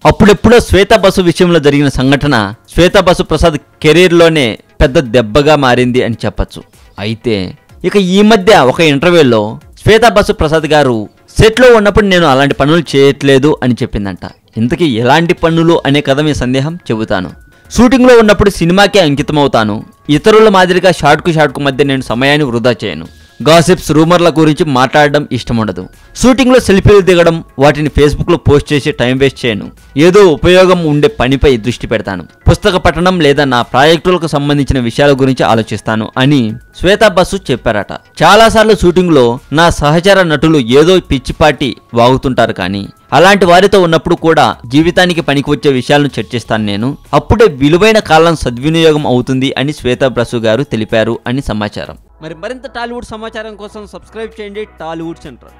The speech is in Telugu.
అప్పుడెప్పుడో శ్వేతా బసు విషయంలో జరిగిన సంఘటన శ్వేతా బసు ప్రసాద్ కెరీర్లోనే పెద్ద దెబ్బగా మారింది అని చెప్పచ్చు. అయితే ఇక ఈ మధ్య ఒక ఇంటర్వ్యూలో శ్వేతా బసు ప్రసాద్ గారు సెట్లో ఉన్నప్పుడు నేను అలాంటి పనులు చేయట్లేదు అని చెప్పిందంట. ఇంతకీ ఎలాంటి పనులు అనే కథ మీ సందేహం చెబుతాను. షూటింగ్లో ఉన్నప్పుడు సినిమాకే అంకితమవుతాను. ఇతరుల మాదిరిగా షాట్కు మధ్య నేను సమయాన్ని వృధా చేయను. గాసిప్స్ రూమర్ల గురించి మాట్లాడడం ఇష్టముండదు. షూటింగ్లో సెల్ఫీలు దిగడం, వాటిని ఫేస్బుక్లో పోస్ట్ చేసి టైం వేస్ట్ చేయను. ఏదో ఉపయోగం ఉండే పనిపై దృష్టి పెడతాను. పుస్తక పఠనం లేదా నా ప్రాజెక్టులకు సంబంధించిన విషయాల గురించి ఆలోచిస్తాను అని శ్వేతా బసు చెప్పారట. చాలాసార్లు షూటింగ్లో నా సహచర నటులు ఏదో పిచ్చిపాటి వాగుతుంటారు, కానీ అలాంటి వారితో ఉన్నప్పుడు కూడా జీవితానికి పనికి వచ్చే విషయాలను చర్చిస్తాను నేను. అప్పుడే విలువైన కాలం సద్వినియోగం అవుతుంది అని శ్వేతా బసు గారు తెలిపారు అని సమాచారం. మరింత టాలీవుడ్ సమాచారం కోసం సబ్స్క్రైబ్ చేయండి టాలీవుడ్ సెంటర్.